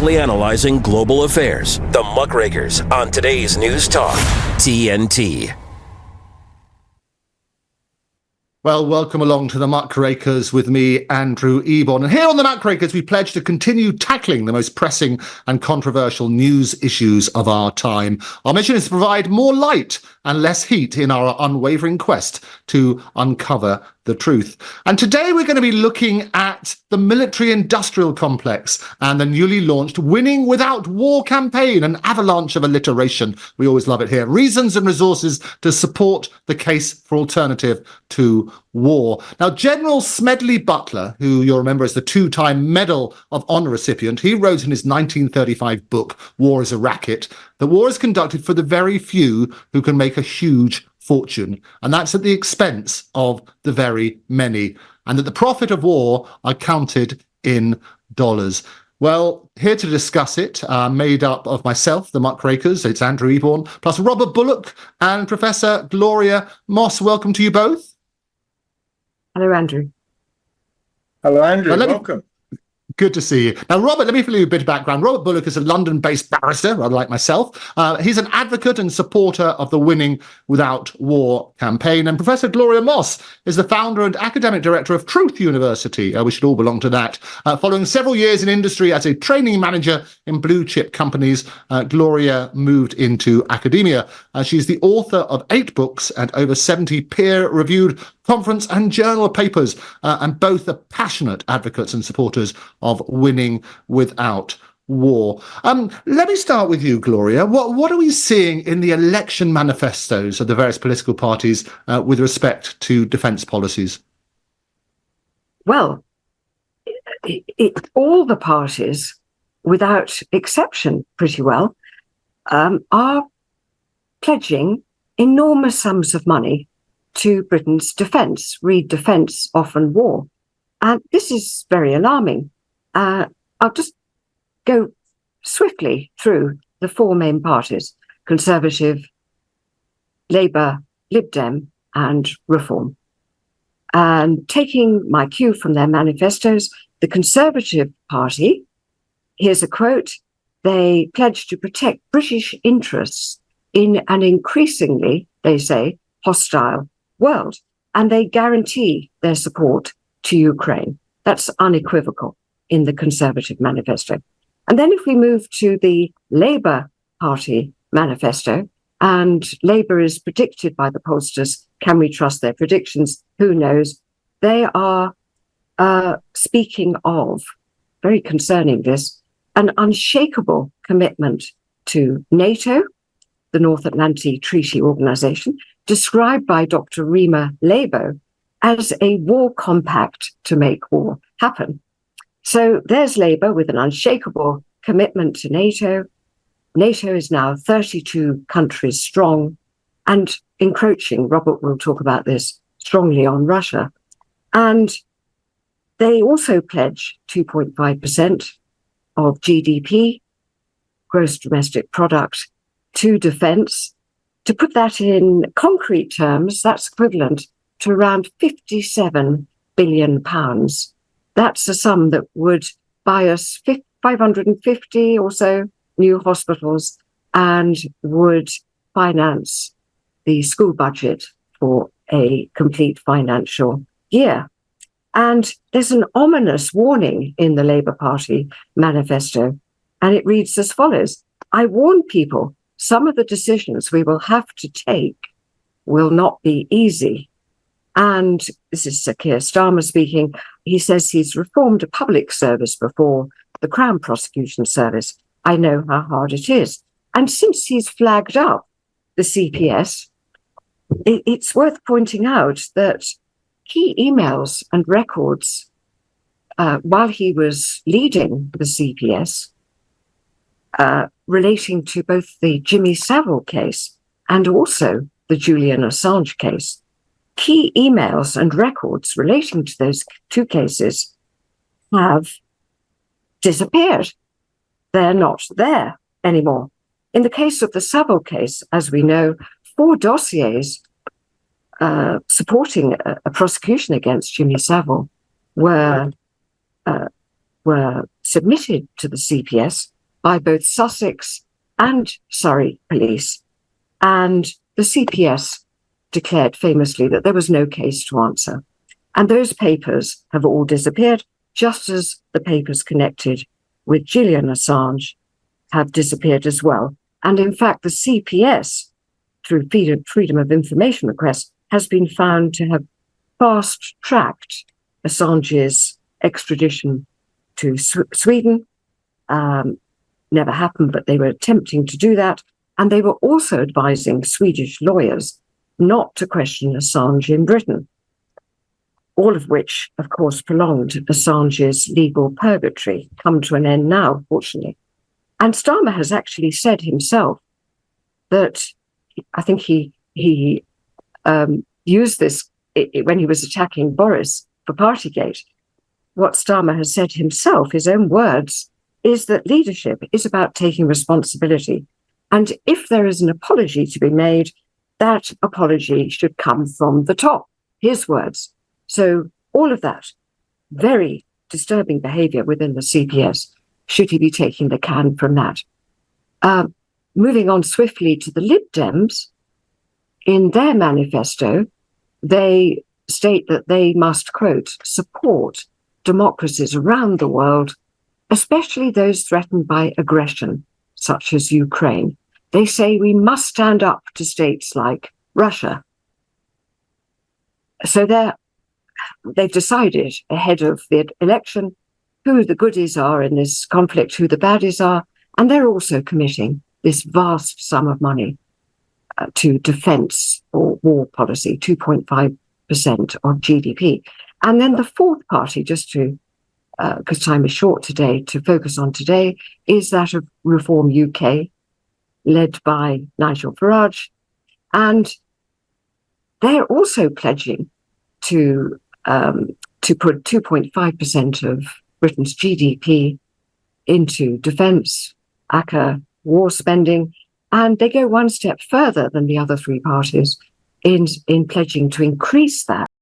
critically analyzing global affairs. The Muckrakers on today's News Talk, TNT. Well, welcome along to the Muckrakers with me, Andrew Eborn. And here on the Muckrakers, we pledge to continue tackling the most pressing and controversial news issues of our time. Our mission is to provide more light and less heat in our unwavering quest to uncover the truth. And today we're going to be looking at the military-industrial complex and the newly launched Winning Without War campaign, an avalanche of alliteration. We always love it here. Reasons and resources to support the case for alternative to war. Now, General Smedley Butler, who you'll remember as the two-time Medal of Honor recipient, he wrote in his 1935 book, War is a Racket, that war is conducted for the very few who can make a huge fortune, and that's at the expense of the very many, and that the profit of war are counted in dollars. Well, here to discuss it, made up of myself, the Muckrakers, it's Andrew Eborn, plus Robert Bullock and Professor Gloria Moss. Welcome to you both. Hello, Andrew. Hello, Andrew. Welcome. Good to see you. Now, Robert, let me fill you a bit of background. Robert Bullock is a London-based barrister, rather like myself. He's an advocate and supporter of the Winning Without War campaign. And Professor Gloria Moss is the founder and academic director of Truth University. We should all belong to that. Following several years in industry as a training manager in blue-chip companies, Gloria moved into academia. She's the author of 8 books and over 70 peer-reviewed conference and journal papers, and both are passionate advocates and supporters of winning without war. Let me start with you, Gloria. What are we seeing in the election manifestos of the various political parties with respect to defence policies? Well, all the parties, without exception, pretty well, are pledging enormous sums of money to Britain's defence. Read defence, often war. And this is very alarming. I'll just go swiftly through the 4 main parties: Conservative, Labour, Lib Dem, and Reform. And taking my cue from their manifestos, the Conservative Party, here's a quote, they pledge to protect British interests in an increasingly, they say, hostile world, and they guarantee their support to Ukraine. That's unequivocal in the Conservative manifesto. And then if we move to the Labour Party manifesto, and Labour is predicted by the pollsters, can we trust their predictions? Who knows? They are speaking of, very concerning this, an unshakable commitment to NATO, the North Atlantic Treaty Organization, described by Dr. Rima Labo as a war compact to make war happen. So there's Labour with an unshakable commitment to NATO. NATO is now 32 countries strong and encroaching, Robert will talk about this, strongly on Russia. And they also pledge 2.5% of GDP, gross domestic product, to defence. To put that in concrete terms, that's equivalent to around £57 billion. That's a sum that would buy us 550 or so new hospitals and would finance the school budget for a complete financial year. And there's an ominous warning in the Labour Party manifesto, and it reads as follows: I warn people, some of the decisions we will have to take will not be easy. And this is Sir Keir Starmer speaking. He says he's reformed a public service before, the Crown Prosecution Service. I know how hard it is. And since he's flagged up the CPS, it's worth pointing out that key emails and records while he was leading the CPS relating to both the Jimmy Savile case and also the Julian Assange case. Key emails and records relating to those 2 cases have disappeared. They're not there anymore. In the case of the Savile case, as we know, 4 dossiers supporting a prosecution against Jimmy Savile were submitted to the CPS, by both Sussex and Surrey police, and the CPS declared famously that there was no case to answer. And those papers have all disappeared, just as the papers connected with Julian Assange have disappeared as well. And in fact, the CPS, through freedom of information requests, has been found to have fast-tracked Assange's extradition to Sweden. Never happened, but they were attempting to do that. And they were also advising Swedish lawyers not to question Assange in Britain, all of which, of course, prolonged Assange's legal purgatory, come to an end now, fortunately. And Starmer has actually said himself that, I think he used this when he was attacking Boris for Partygate. What Starmer has said himself, his own words, is that leadership is about taking responsibility. And if there is an apology to be made, that apology should come from the top, his words. So all of that very disturbing behavior within the CPS, should he be taking the can from that? Moving on swiftly to the Lib Dems, in their manifesto, they state that they must, quote, support democracies around the world, especially those threatened by aggression, such as Ukraine. They say we must stand up to states like Russia. So they've decided ahead of the election who the goodies are in this conflict, who the baddies are, and they're also committing this vast sum of money to defence or war policy, 2.5% of GDP. And then the fourth party, just to, because time is short today, to focus on today, is that of Reform UK, led by Nigel Farage. And they're also pledging to put 2.5% of Britain's GDP into defence, ACCA, war spending, and they go one step further than the other three parties in pledging to increase that